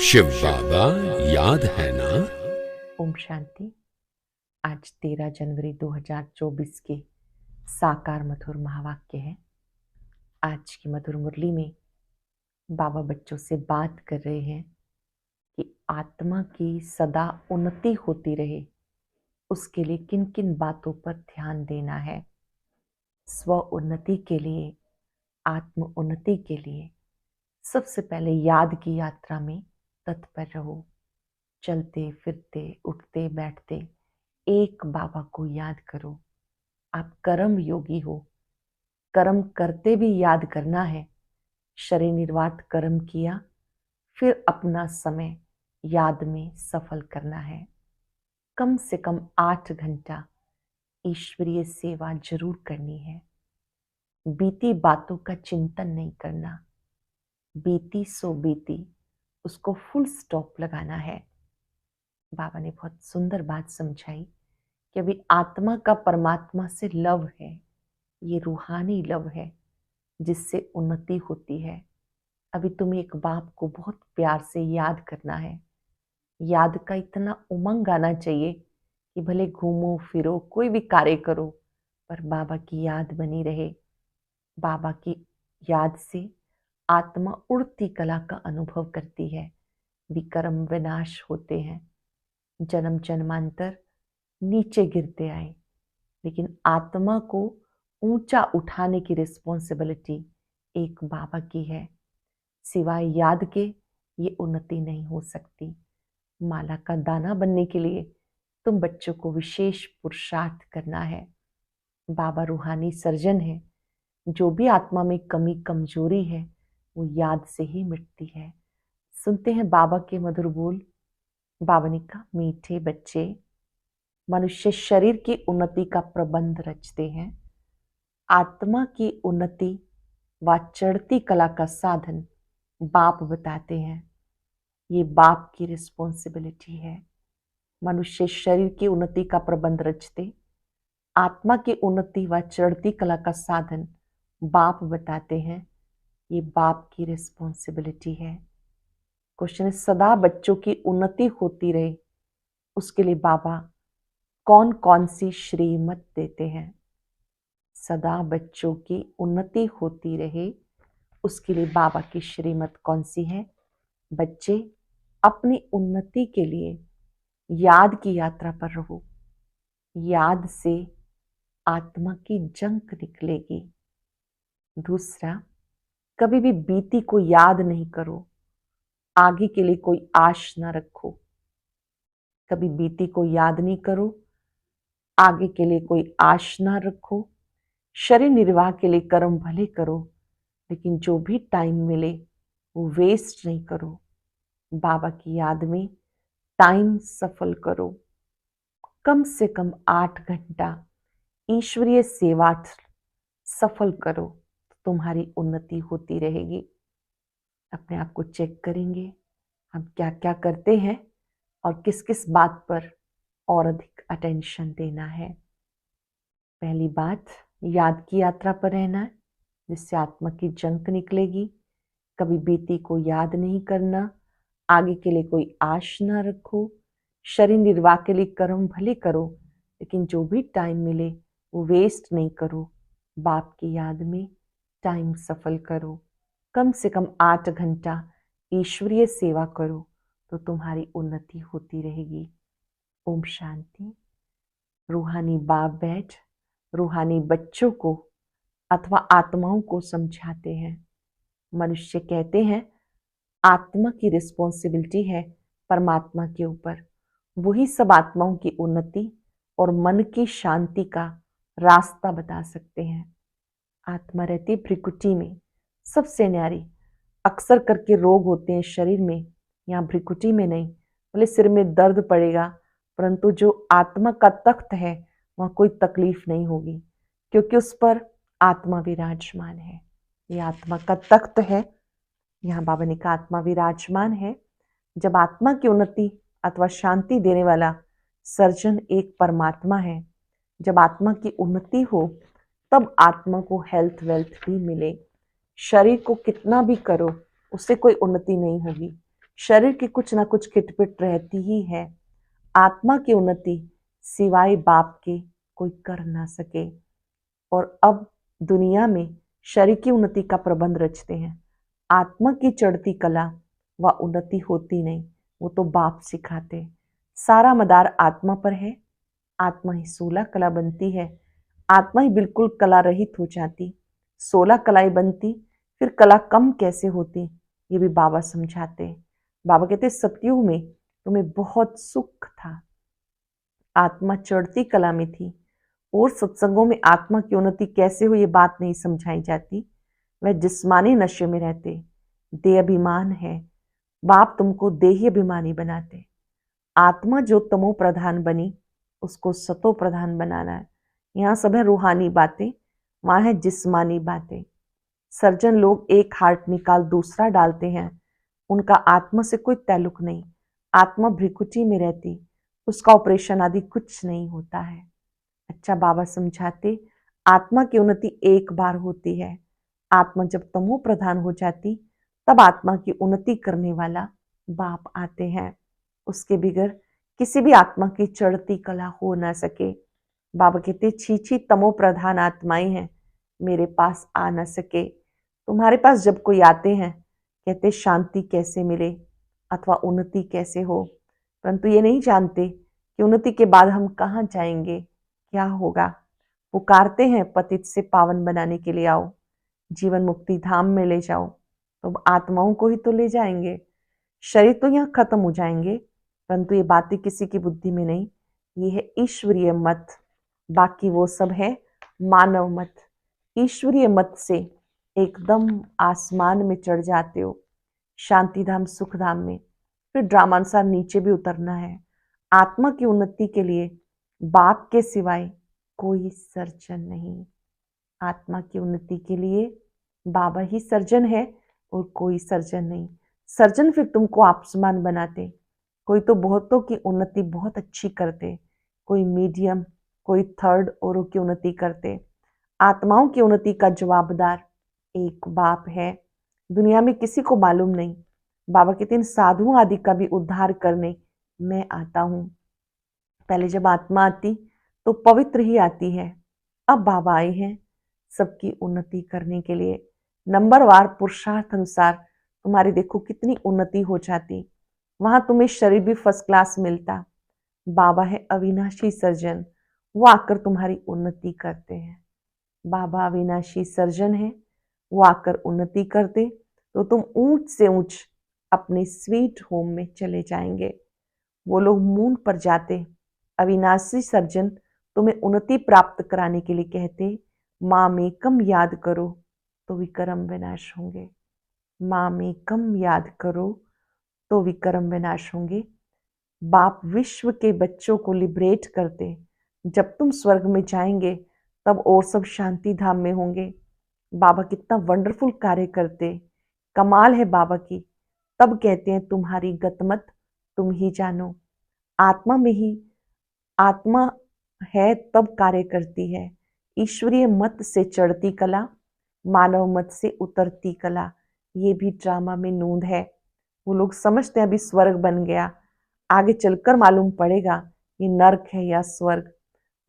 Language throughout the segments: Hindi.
शिव बाबा याद है ना। ओम शांति। आज 13 जनवरी 2024 के साकार मधुर महावाक्य है। आज की मधुर मुरली में बाबा बच्चों से बात कर रहे हैं कि आत्मा की सदा उन्नति होती रहे, उसके लिए किन किन बातों पर ध्यान देना है। स्व उन्नति के लिए, आत्म उन्नति के लिए सबसे पहले याद की यात्रा में तत्पर रहो। चलते फिरते उठते बैठते एक बाबा को याद करो। आप कर्म योगी हो, कर्म करते भी याद करना है। शरीर निर्वात कर्म किया, फिर अपना समय याद में सफल करना है। कम से कम 8 घंटा ईश्वरीय सेवा जरूर करनी है। बीती बातों का चिंतन नहीं करना, बीती सो बीती, उसको फुल स्टॉप लगाना है। बाबा ने बहुत सुंदर बात समझाई कि अभी आत्मा का परमात्मा से लव है, ये रूहानी लव है जिससे उन्नति होती है। अभी तुम्हें एक बाप को बहुत प्यार से याद करना है। याद का इतना उमंग आना चाहिए कि भले घूमो फिरो कोई भी कार्य करो पर बाबा की याद बनी रहे। बाबा की याद से आत्मा उड़ती कला का अनुभव करती है। विकर्म विनाश होते हैं, जन्म जन्मांतर नीचे गिरते आए, लेकिन आत्मा को ऊंचा उठाने की रिस्पॉन्सिबिलिटी एक बाबा की है। सिवाय याद के ये उन्नति नहीं हो सकती। माला का दाना बनने के लिए तुम बच्चों को विशेष पुरुषार्थ करना है। बाबा रूहानी सर्जन है। जो भी आत्मा में कमी कमजोरी है वो याद से ही मिटती है। सुनते हैं बाबा के मधुर बोल। बाबा ने कहा, मीठे बच्चे, मनुष्य शरीर की उन्नति का प्रबंध रचते हैं। आत्मा की उन्नति व चढ़ती कला का साधन बाप बताते हैं। ये बाप की रिस्पॉन्सिबिलिटी है। मनुष्य शरीर की उन्नति का प्रबंध रचते, आत्मा की उन्नति व चढ़ती कला का साधन बाप बताते हैं। ये बाप की रिस्पॉन्सिबिलिटी है। क्वेश्चन है, सदा बच्चों की उन्नति होती रहे उसके लिए बाबा कौन कौन सी श्रीमत देते हैं। सदा बच्चों की उन्नति होती रहे उसके लिए बाबा की श्रीमत कौन सी है। बच्चे अपनी उन्नति के लिए याद की यात्रा पर रहो। याद से आत्मा की जंग निकलेगी। दूसरा, कभी भी बीती को याद नहीं करो, आगे के लिए कोई आश ना रखो। कभी बीती को याद नहीं करो, आगे के लिए कोई आश ना रखो। शरीर निर्वाह के लिए कर्म भले करो, लेकिन जो भी टाइम मिले वो वेस्ट नहीं करो। बाबा की याद में टाइम सफल करो। कम से कम 8 घंटा ईश्वरीय सेवा सफल करो तो तुम्हारी उन्नति होती रहेगी। अपने आप को चेक करेंगे हम क्या क्या करते हैं और किस किस बात पर और अधिक अटेंशन देना है। पहली बात, याद की यात्रा पर रहना है जिससे आत्मा की जंग निकलेगी। कभी बीती को याद नहीं करना, आगे के लिए कोई आश ना रखो। शरीर निर्वाह के लिए कर्म भले करो, लेकिन जो भी टाइम मिले वो वेस्ट नहीं करो। बाप की याद में टाइम सफल करो। कम से कम 8 घंटा ईश्वरीय सेवा करो तो तुम्हारी उन्नति होती रहेगी। ओम शांति। रूहानी बाप बैठ रूहानी बच्चों को अथवा आत्माओं को समझाते हैं। मनुष्य कहते हैं आत्मा की रिस्पॉन्सिबिलिटी है परमात्मा के ऊपर। वही सब आत्माओं की उन्नति और मन की शांति का रास्ता बता सकते हैं। आत्मा रहती भ्रिकुटी में, सबसे न्यारी। अक्सर करके रोग होते हैं शरीर में, यहाँ भ्रिकुटी में नहीं। बोले सिर में दर्द पड़ेगा, परंतु जो आत्मा का तख्त है वहाँ कोई तकलीफ नहीं होगी, क्योंकि उस पर आत्मा विराजमान है। ये आत्मा का तख्त है। यहाँ बाबा ने कहा आत्मा विराजमान है। जब आत्मा की उन्नति अथवा शांति देने वाला सर्जन एक परमात्मा है, जब आत्मा की उन्नति हो तब आत्मा को हेल्थ वेल्थ भी मिले। शरीर को कितना भी करो उससे कोई उन्नति नहीं होगी। शरीर की कुछ ना कुछ खिटपिट रहती ही है। आत्मा की उन्नति सिवाय बाप के कोई कर ना सके। और अब दुनिया में शरीर की उन्नति का प्रबंध रचते हैं। आत्मा की चढ़ती कला व उन्नति होती नहीं, वो तो बाप सिखाते। सारा मदार आत्मा पर है। आत्मा ही 16 कला बनती है। आत्मा ही बिल्कुल कला रहित हो जाती, 16 कलाएं बनती, फिर कला कम कैसे होती, ये भी बाबा समझाते। बाबा कहते सतयुग में तुम्हें बहुत सुख था, आत्मा चढ़ती कला में थी। और सत्संगों में आत्मा की उन्नति कैसे हो ये बात नहीं समझाई जाती। वह जिस्मानी नशे में रहते, देह अभिमान है। बाप तुमको देही अभिमानी बनाते। आत्मा जो तमो प्रधान बनी उसको सतो प्रधान बनाना है। यहाँ सब है रूहानी बातें, वहां है जिस्मानी बातें। सर्जन लोग एक हार्ट निकाल दूसरा डालते हैं, उनका आत्मा से कोई ताल्लुक नहीं। आत्मा भ्रिकुटी में रहती, उसका ऑपरेशन आदि कुछ नहीं होता है। अच्छा बाबा समझाते, आत्मा की उन्नति एक बार होती है। आत्मा जब तमो प्रधान हो जाती तब आत्मा की उन्नति करने वाला बाप आते हैं। उसके बिगर किसी भी आत्मा की चढ़ती कला हो ना सके। बाबा कहते छी छी तमो प्रधान आत्माएं हैं, मेरे पास आ न सके। तुम्हारे पास जब कोई आते हैं कहते शांति कैसे मिले अथवा उन्नति कैसे हो, परंतु ये नहीं जानते कि उन्नति के बाद हम कहाँ जाएंगे, क्या होगा। पुकारते हैं पतित से पावन बनाने के लिए आओ, जीवन मुक्ति धाम में ले जाओ, तो आत्माओं को ही तो ले जाएंगे। शरीर तो यहाँ खत्म हो जाएंगे, परंतु ये बातें किसी की बुद्धि में नहीं। ये है ईश्वरीय मत, बाकी वो सब है मानव मत। ईश्वरीय मत से एकदम आसमान में चढ़ जाते हो, शांति धाम सुख धाम में, फिर ड्रामानुसार नीचे भी उतरना है। आत्मा की उन्नति के लिए बाप के सिवाय कोई सर्जन नहीं। आत्मा की उन्नति के लिए बाबा ही सर्जन है और कोई सर्जन नहीं। सर्जन फिर तुमको आसमान बनाते, कोई तो बहुतों की उन्नति बहुत अच्छी करते, कोई मीडियम, कोई थर्ड औरों की उन्नति करते। आत्माओं की उन्नति का जवाबदार एक बाप है, दुनिया में किसी को मालूम नहीं। बाबा कहते इन साधुओं आदि का भी उद्धार करने मैं आता हूँ। पहले जब आत्मा आती तो पवित्र ही आती है, अब बाबा आए हैं सबकी उन्नति करने के लिए। नंबरवार पुरुषार्थ अनुसार तुम्हारी देखो कितनी उन्नति हो जाती, वहां तुम्हें शरीर भी फर्स्ट क्लास मिलता। बाबा है अविनाशी सर्जन, वो आकर तुम्हारी उन्नति करते हैं। बाबा अविनाशी सर्जन है, वो आकर उन्नति करते तो तुम ऊंच से ऊंच अपने स्वीट होम में चले जाएंगे। वो लोग मून पर जाते, अविनाशी सर्जन तुम्हें उन्नति प्राप्त कराने के लिए कहते माँ में कम याद करो तो विक्रम विनाश होंगे। माँ में कम याद करो तो विक्रम विनाश होंगे। बाप विश्व के बच्चों को लिबरेट करते, जब तुम स्वर्ग में जाएंगे तब और सब शांति धाम में होंगे। बाबा कितना वंडरफुल कार्य करते, कमाल है बाबा की। तब कहते हैं तुम्हारी गतमत तुम ही जानो। आत्मा में ही आत्मा है तब कार्य करती है। ईश्वरीय मत से चढ़ती कला, मानव मत से उतरती कला, ये भी ड्रामा में नूंद है। वो लोग समझते हैं अभी स्वर्ग बन गया, आगे चलकर मालूम पड़ेगा ये नर्क है या स्वर्ग।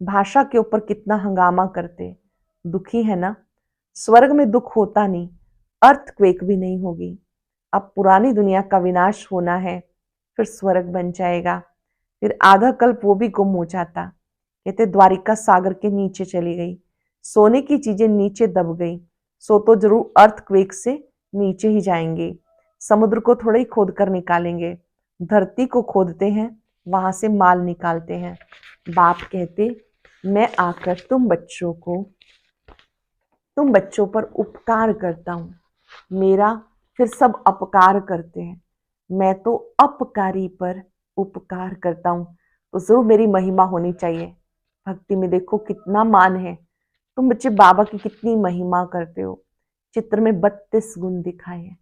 भाषा के ऊपर कितना हंगामा करते, दुखी है ना। स्वर्ग में दुख होता नहीं, अर्थक्वेक भी नहीं होगी। अब पुरानी दुनिया का विनाश होना है, फिर स्वर्ग बन जाएगा। फिर आधा कल्प वो भी गुम हो जाता। कहते द्वारिका सागर के नीचे चली गई, सोने की चीजें नीचे दब गई, सो तो जरूर अर्थक्वेक से नीचे ही जाएंगे। समुद्र को थोड़ा ही खोद कर निकालेंगे, धरती को खोदते हैं, वहां से माल निकालते हैं। बाप कहते मैं आकर तुम बच्चों पर उपकार करता हूँ, मेरा फिर सब अपकार करते हैं। मैं तो अपकारी पर उपकार करता हूँ, तो जरूर मेरी महिमा होनी चाहिए। भक्ति में देखो कितना मान है। तुम बच्चे बाबा की कितनी महिमा करते हो। चित्र में 32 गुण दिखाए हैं।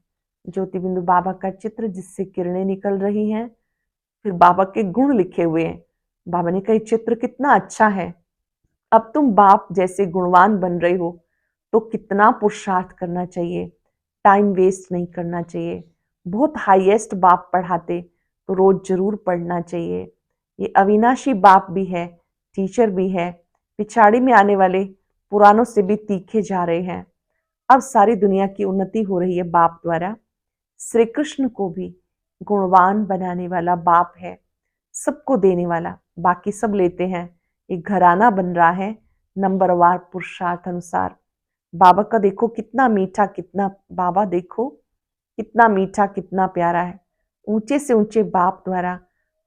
ज्योति बिंदु बाबा का चित्र जिससे किरणें निकल रही हैं, फिर बाबा के गुण लिखे हुए हैं। बाबा ने कहा चित्र कितना अच्छा है। अब तुम बाप जैसे गुणवान बन रहे हो तो कितना पुरुषार्थ करना चाहिए, टाइम वेस्ट नहीं करना चाहिए। बहुत हाईएस्ट बाप पढ़ाते तो रोज जरूर पढ़ना चाहिए। ये अविनाशी बाप भी है, टीचर भी है, पिछाड़ी में आने वाले पुरानों से भी तीखे जा रहे हैं। अब सारी दुनिया की उन्नति हो रही है बाप द्वारा। श्री कृष्ण को भी गुणवान बनाने वाला बाप है, सबको देने वाला, बाकी सब लेते हैं। एक घराना बन रहा है नंबरवार पुरुषार्थ अनुसार। बाबा का देखो कितना मीठा, कितना बाबा देखो कितना मीठा, कितना प्यारा है। ऊंचे से ऊंचे बाप द्वारा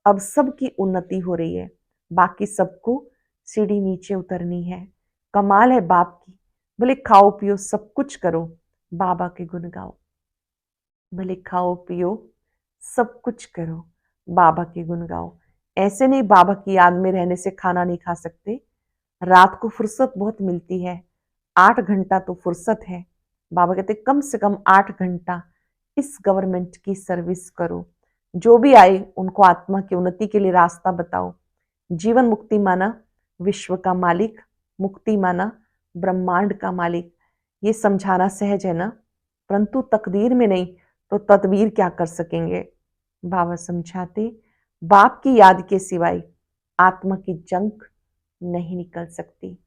अब सबकी उन्नति हो रही है, बाकी सबको सीढ़ी नीचे उतरनी है। कमाल है बाप की। भले खाओ पियो सब कुछ करो, बाबा के गुण गाओ। भले खाओ पियो सब कुछ करो, बाबा के गुण गाओ। ऐसे नहीं बाबा की याद में रहने से खाना नहीं खा सकते। रात को फुर्सत बहुत मिलती है, 8 घंटा तो फुर्सत है। बाबा कहते कम से कम 8 घंटा इस गवर्नमेंट की सर्विस करो। जो भी आए उनको आत्मा की उन्नति के लिए रास्ता बताओ। जीवन मुक्ति माना विश्व का मालिक, मुक्ति माना ब्रह्मांड का मालिक। ये समझाना सहज है ना, परंतु तकदीर में नहीं तो तदबीर क्या कर सकेंगे। बाबा समझाते बाप की याद के सिवाय आत्मा की जंग नहीं निकल सकती।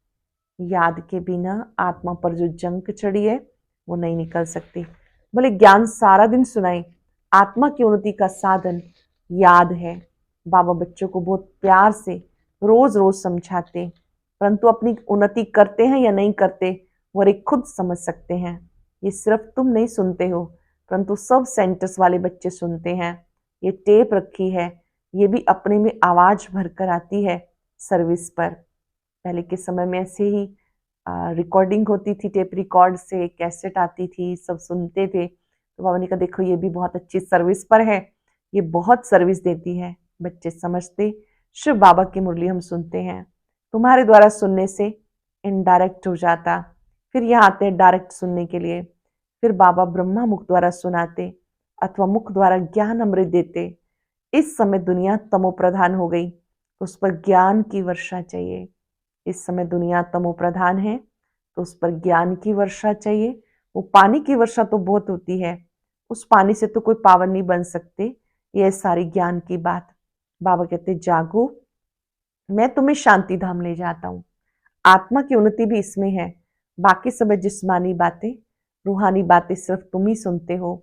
याद के बिना आत्मा पर जो जंग चढ़ी है वो नहीं निकल सकती। भले ज्ञान सारा दिन सुनाए, आत्मा की उन्नति का साधन याद है। बाबा बच्चों को बहुत प्यार से रोज रोज समझाते, परंतु अपनी उन्नति करते हैं या नहीं करते वो एक खुद समझ सकते हैं। ये सिर्फ तुम नहीं सुनते हो, परंतु सब सेंटर्स वाले बच्चे सुनते हैं। ये टेप रखी है, ये भी अपने में आवाज भरकर आती है सर्विस पर। पहले के समय में ऐसे ही रिकॉर्डिंग होती थी, टेप रिकॉर्ड से कैसेट आती थी, सब सुनते थे। तो बाबा ने कहा देखो ये भी बहुत अच्छी सर्विस पर है, ये बहुत सर्विस देती है। बच्चे समझते शिव बाबा की मुरली हम सुनते हैं, तुम्हारे द्वारा सुनने से इनडायरेक्ट हो जाता, फिर यहाँ आते हैं डायरेक्ट सुनने के लिए। फिर बाबा ब्रह्मा मुख द्वारा सुनाते अथवा मुख द्वारा ज्ञान अमृत देते। इस समय दुनिया तमो प्रधान हो गई तो उस पर ज्ञान की वर्षा चाहिए। इस समय दुनिया तमो प्रधान है तो उस पर ज्ञान की वर्षा चाहिए। वो पानी की वर्षा तो बहुत होती है, उस पानी से तो कोई पावन नहीं बन सकते। ये सारी ज्ञान की बात। बाबा कहते जागो, मैं तुम्हें शांति धाम ले जाता हूँ। आत्मा की उन्नति भी इसमें है, बाकी सब जिस्मानी बातें, रूहानी बातें सिर्फ तुम ही सुनते हो।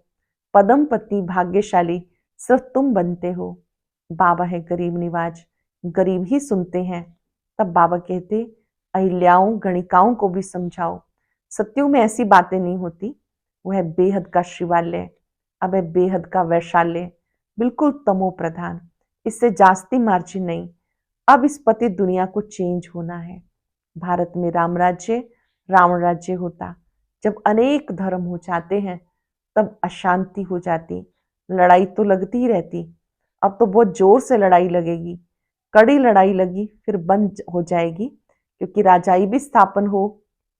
पदम पत्नी भाग्यशाली सिर्फ तुम बनते हो। बाबा है गरीब निवाज, गरीब ही सुनते हैं। तब बाबा कहते अहिल्याओं गणिकाओं को भी समझाओ। सत्युग में ऐसी बातें नहीं होती, वो है बेहद का शिवालय, अब है बेहद का वैशाल्य, बिल्कुल तमो प्रधान, इससे जास्ती मार्जिन नहीं। अब इस पति दुनिया को चेंज होना है। भारत में राम राज्य रावण राज्य होता। जब अनेक धर्म हो जाते हैं तब अशांति हो जाती, लड़ाई तो लगती ही रहती। अब तो बहुत जोर से लड़ाई लगेगी, कड़ी लड़ाई लगी फिर बंद हो जाएगी, क्योंकि राजाई भी स्थापन हो,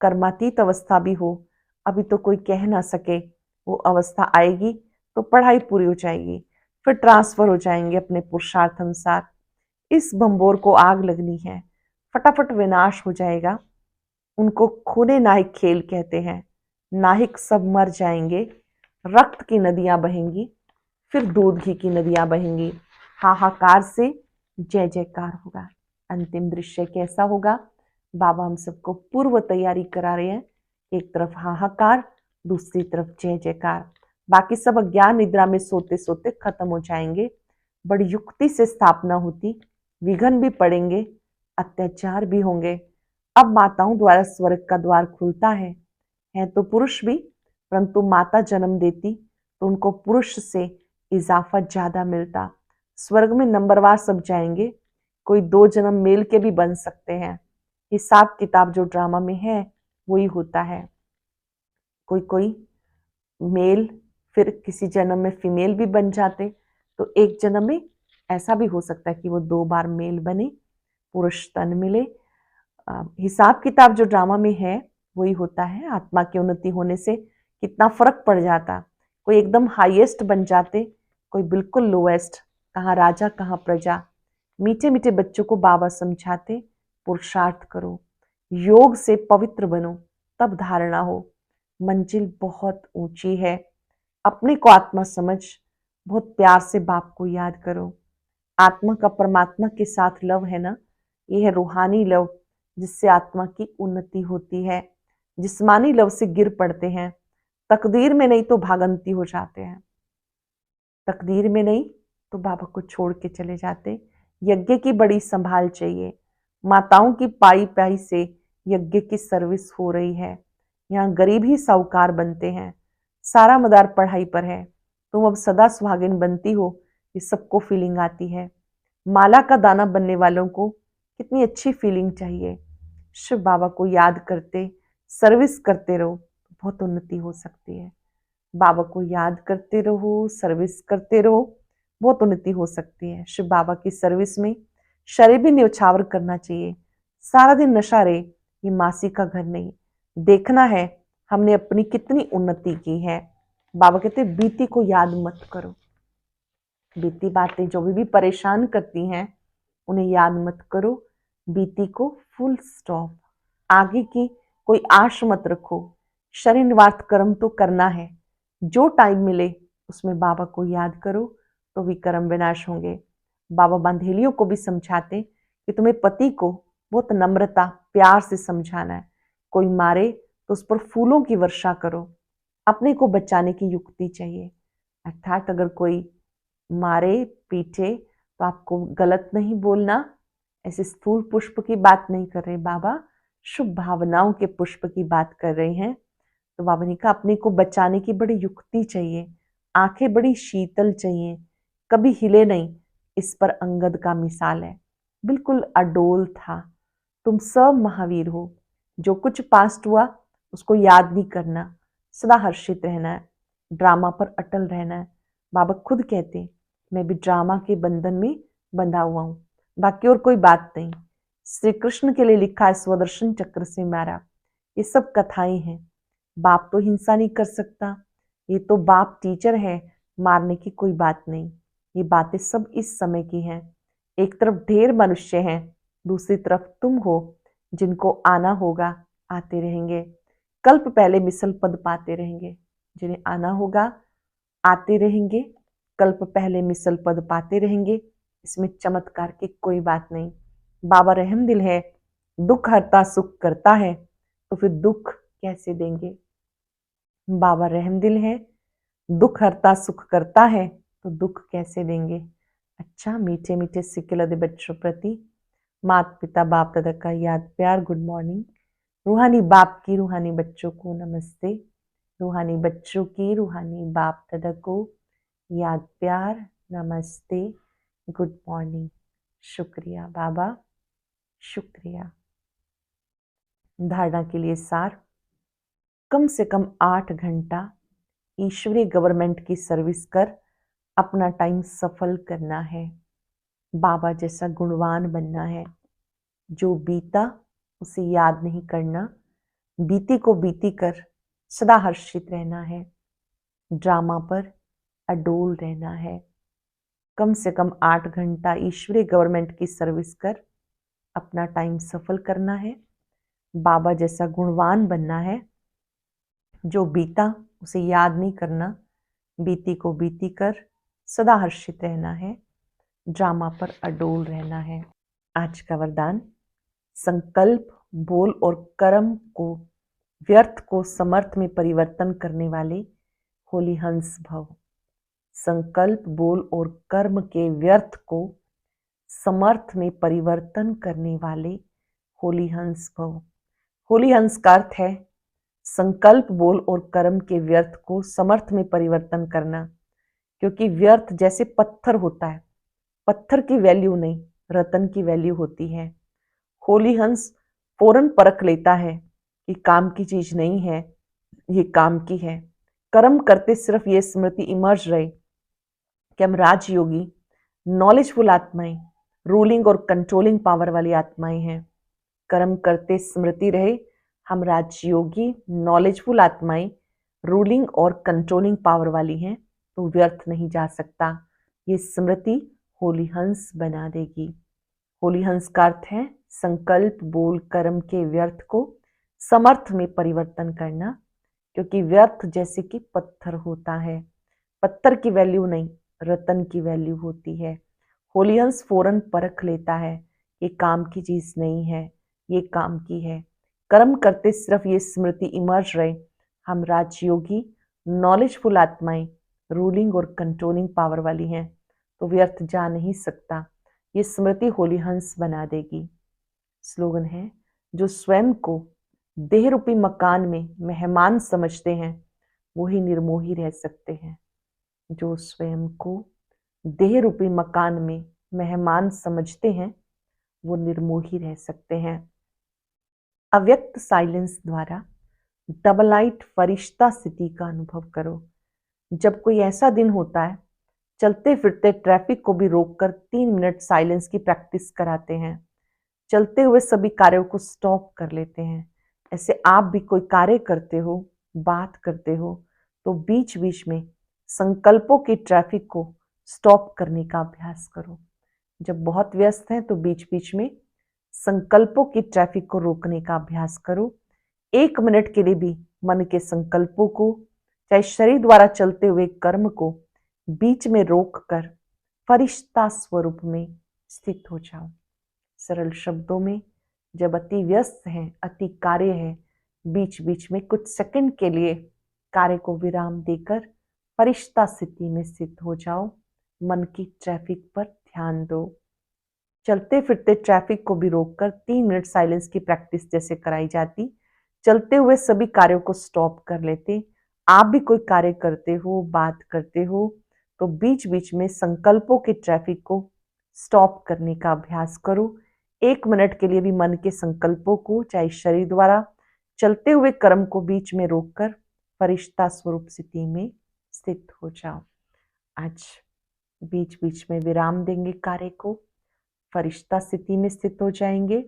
कर्मातीत अवस्था भी हो। अभी तो कोई कह ना सके, वो अवस्था आएगी तो पढ़ाई पूरी हो जाएगी, फिर ट्रांसफर हो जाएंगे अपने पुरुषार्थ अनुसार। इस बम्बोर को आग लगनी है, फटाफट विनाश हो जाएगा। उनको खूने नाहिक खेल कहते हैं। नाहिक सब मर जाएंगे, रक्त की नदियां बहेंगी, फिर दूध घी की नदियां बहेंगी। हाहाकार से जय जयकार होगा। अंतिम दृश्य कैसा होगा? बाबा हम सबको पूर्व तैयारी करा रहे हैं। एक तरफ हाहाकार, दूसरी तरफ जय जयकार। बाकी सब अज्ञान निद्रा में सोते सोते खत्म हो जाएंगे। बड़ी युक्ति से स्थापना होती, विघ्न भी पड़ेंगे, अत्याचार भी होंगे। अब माताओं द्वारा स्वर्ग का द्वार खुलता है तो पुरुष भी, परंतु माता जन्म देती तो उनको पुरुष से इजाफा ज्यादा मिलता। स्वर्ग में नंबरवार सब जाएंगे, कोई 2 जन्म मेल के भी बन सकते हैं। हिसाब किताब जो ड्रामा में है वही होता है। कोई कोई मेल फिर किसी जन्म में फीमेल भी बन जाते, तो एक जन्म में ऐसा भी हो सकता है कि वो 2 बार मेल बने, पुरुष तन मिले। हिसाब किताब जो ड्रामा में है वही होता है। आत्मा की उन्नति होने से कितना फर्क पड़ जाता, कोई एकदम हाईएस्ट बन जाते, कोई बिल्कुल लोएस्ट, कहाँ राजा कहाँ प्रजा। मीठे मीठे बच्चों को बाबा समझाते पुरुषार्थ करो, योग से पवित्र बनो, तब धारणा हो। मंजिल बहुत ऊंची है, अपने को आत्मा समझ, बहुत प्यार से बाप को याद करो। आत्मा का परमात्मा के साथ लव है ना, ये है रूहानी लव, जिससे आत्मा की उन्नति होती है। जिस्मानी लव से गिर पड़ते हैं, तकदीर में नहीं तो भागंती हो जाते हैं। तकदीर में नहीं तो बाबा को छोड़ के चले जाते। यज्ञ की बड़ी संभाल चाहिए। माताओं की पाई पाई से यज्ञ की सर्विस हो रही है। यहाँ गरीब ही साहूकार बनते हैं। सारा मदार पढ़ाई पर है। तुम अब सदा सुहागिन बनती हो, ये सबको फीलिंग आती है। माला का दाना बनने वालों को कितनी अच्छी फीलिंग चाहिए। शिव बाबा को याद करते सर्विस करते रहो, बहुत उन्नति हो सकती है। बाबा को याद करते रहो, सर्विस करते रहो, बहुत उन्नति हो सकती है। शिव बाबा की सर्विस में शरीर भी न्यौछावर करना चाहिए। सारा दिन नशा रहे, ये मासी का घर नहीं। देखना है हमने अपनी कितनी उन्नति की है। बाबा कहते बीती को याद मत करो। बीती बातें जो भी परेशान करती हैं उन्हें याद मत करो। बीती को फुल स्टॉप। आगे की कोई आश मत रखो। शरीर निवार्थ कर्म तो करना है। जो टाइम मिले उसमें बाबा को याद करो तो भी कर्म विनाश होंगे। बाबा बांधेलियों को भी समझाते कि तुम्हें पति को बहुत नम्रता प्यार से समझाना है। कोई मारे तो उस पर फूलों की वर्षा करो। अपने को बचाने की युक्ति चाहिए। अर्थात अगर कोई मारे पीटे तो आपको गलत नहीं बोलना। ऐसे स्थूल पुष्प की बात नहीं कर रहे बाबा, शुभ भावनाओं के पुष्प की बात कर रहे हैं। तो बाबा ने कहा अपने को बचाने की बड़ी युक्ति चाहिए। आंखें बड़ी शीतल चाहिए, कभी हिले नहीं। इस पर अंगद का मिसाल है, बिल्कुल अडोल था। तुम सब महावीर हो। जो कुछ पास्ट हुआ उसको याद नहीं करना, सदा हर्षित रहना है, ड्रामा पर अटल रहना है। बाबा खुद कहते मैं भी ड्रामा के बंधन में बंधा हुआ हूं, बाकी और कोई बात नहीं। श्री कृष्ण के लिए लिखा है स्वदर्शन चक्र से मारा। ये सब कथाएं हैं। बाप तो हिंसा नहीं कर सकता, ये तो बाप टीचर है, मारने की कोई बात नहीं। ये बातें सब इस समय की हैं। एक तरफ ढेर मनुष्य हैं, दूसरी तरफ तुम हो। जिनको आना होगा आते रहेंगे, कल्प पहले मिसल पद पाते रहेंगे। जिन्हें आना होगा आते रहेंगे, कल्प पहले मिसल पद पाते रहेंगे। इसमें चमत्कार की कोई बात नहीं। बाबा रहम दिल है, दुख हरता सुख करता है, तो फिर दुख कैसे देंगे। बाबा रहम दिल है, दुख हरता सुख करता है, तो दुख कैसे देंगे। अच्छा मीठे मीठे सिक्के लदे बच्चों प्रति माता पिता बाप दादा का याद प्यार गुड मॉर्निंग। रूहानी बाप की रूहानी बच्चों को नमस्ते। रूहानी बच्चों की रूहानी बाप दादा को याद प्यार नमस्ते गुड मॉर्निंग। शुक्रिया बाबा, शुक्रिया। धारणा के लिए सार, कम से कम 8 घंटा ईश्वरीय गवर्नमेंट की सर्विस कर अपना टाइम सफल करना है। बाबा जैसा गुणवान बनना है। जो बीता उसे याद नहीं करना, बीती को बीती कर सदा हर्षित रहना है। ड्रामा पर अडोल रहना है। कम से कम 8 घंटा ईश्वरीय गवर्नमेंट की सर्विस कर अपना टाइम सफल करना है। बाबा जैसा गुणवान बनना है। जो बीता उसे याद नहीं करना, बीती को बीती कर सदा हर्षित रहना है। ड्रामा पर अडोल रहना है। आज का वरदान, संकल्प बोल और कर्म को व्यर्थ को समर्थ में परिवर्तन करने वाले होली हंस भव। संकल्प बोल और कर्म के व्यर्थ को समर्थ में परिवर्तन करने वाले होली हंस भव। होली हंस का अर्थ है संकल्प बोल और कर्म के व्यर्थ को समर्थ में परिवर्तन करना। क्योंकि व्यर्थ जैसे पत्थर होता है, पत्थर की वैल्यू नहीं, रतन की वैल्यू होती है। होली हंस फौरन परख लेता है कि काम की चीज नहीं है, ये काम की है। कर्म करते सिर्फ ये स्मृति इमर्ज रहे कि हम राजयोगी नॉलेजफुल आत्माएं, रूलिंग और कंट्रोलिंग पावर वाली आत्माएं हैं। कर्म करते स्मृति रहे हम राजयोगी नॉलेजफुल आत्माएं, रूलिंग और कंट्रोलिंग पावर वाली हैं, तो व्यर्थ नहीं जा सकता। ये स्मृति होली हंस बना देगी। होली हंस का अर्थ है संकल्प बोल कर्म के व्यर्थ को समर्थ में परिवर्तन करना। क्योंकि व्यर्थ जैसे कि पत्थर होता है, पत्थर की वैल्यू नहीं, रतन की वैल्यू होती है। होली हंस फौरन परख लेता है, ये काम की चीज नहीं है, ये काम की है। कर्म करते सिर्फ ये स्मृति इमर्ज रहे, हम राजयोगी नॉलेजफुल आत्माएं रूलिंग और कंट्रोलिंग पावर वाली हैं, तो व्यर्थ जा नहीं सकता। ये स्मृति होली हंस बना देगी। स्लोगन है, जो स्वयं को देह रूपी मकान में मेहमान समझते हैं वही निर्मोही रह सकते हैं। जो स्वयं को देह रूपी मकान में मेहमान समझते हैं वो निर्मोही रह सकते हैं। अव्यक्त साइलेंस द्वारा डबलाइट फरिश्ता स्थिति का अनुभव करो। जब कोई ऐसा दिन होता है, चलते फिरते ट्रैफिक को भी रोककर 3 मिनट साइलेंस की प्रैक्टिस कराते हैं। चलते हुए सभी कार्यों को स्टॉप कर लेते हैं। ऐसे आप भी कोई कार्य करते हो, बात करते हो, तो बीच बीच में संकल्पों की ट्रैफिक को स्टॉप करने का अभ्यास करो। जब बहुत व्यस्त हैं तो बीच बीच में संकल्पों की ट्रैफिक को रोकने का अभ्यास करो। 1 मिनट के लिए भी मन के संकल्पों को, चाहे शरीर द्वारा चलते हुए कर्म को बीच में रोक कर फरिश्ता स्वरूप में स्थित हो जाओ। सरल शब्दों में, जब अति व्यस्त हैं, अति कार्य है, बीच बीच में कुछ सेकंड के लिए कार्य को विराम देकर फरिश्ता स्थिति में स्थित हो जाओ। मन की ट्रैफिक पर ध्यान दो। चलते फिरते ट्रैफिक को भी रोककर 3 मिनट साइलेंस की प्रैक्टिस जैसे कराई जाती, चलते हुए सभी कार्यों को स्टॉप कर लेते। आप भी कोई कार्य करते हो, बात करते हो, तो बीच बीच में संकल्पों के ट्रैफिक को स्टॉप करने का अभ्यास करो। 1 मिनट के लिए भी मन के संकल्पों को, चाहे शरीर द्वारा चलते हुए कर्म को बीच में रोककर फरिश्ता स्वरूप स्थिति में स्थित हो जाओ। आज बीच बीच में विराम देंगे कार्य को, फरिश्ता स्थिति में स्थित हो जाएंगे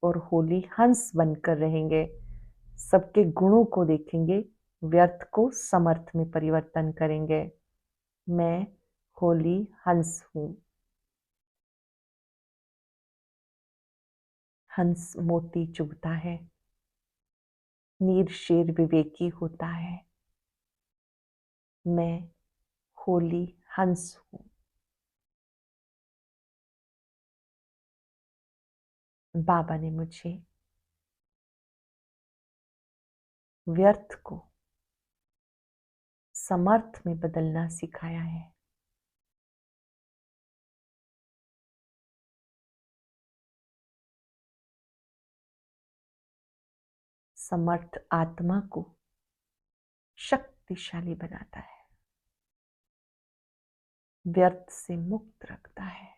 और होली हंस बनकर रहेंगे। सबके गुणों को देखेंगे, व्यर्थ को समर्थ में परिवर्तन करेंगे। मैं होली हंस हूं। हंस मोती चुभता है, नीर शेर विवेकी होता है। मैं होली हंस हूं। बाबा ने मुझे व्यर्थ को समर्थ में बदलना सिखाया है। समर्थ आत्मा को शक्तिशाली बनाता है, व्यर्थ से मुक्त रखता है।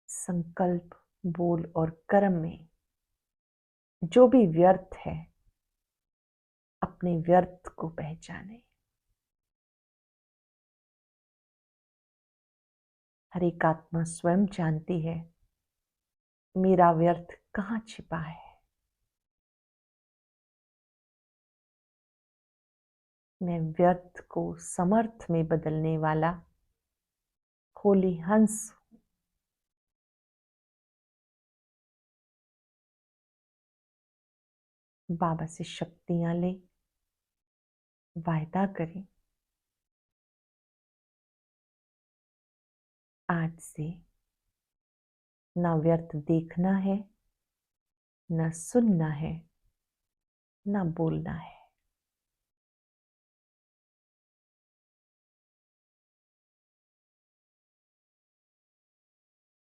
संकल्प, बोल और कर्म में जो भी व्यर्थ है, अपने व्यर्थ को पहचाने। हर एक आत्मा स्वयं जानती है मेरा व्यर्थ कहाँ छिपा है। मैं व्यर्थ को समर्थ में बदलने वाला होली हंस हूं। बाबा से शक्तियां ले, वायदा करें, आज से ना व्यर्थ देखना है, ना सुनना है, ना बोलना है।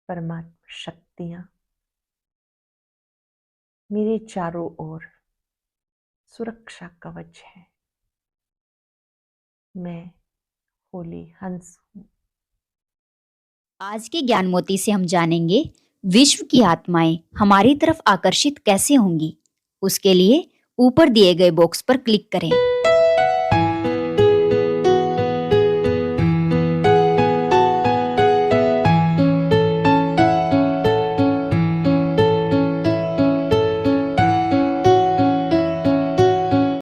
परमात्मा शक्तियां मेरे चारों ओर सुरक्षा कवच है। मैं होली हंस हूं। आज के ज्ञान मोती से हम जानेंगे विश्व की आत्माएं हमारी तरफ आकर्षित कैसे होंगी। उसके लिए ऊपर दिए गए बॉक्स पर क्लिक करें।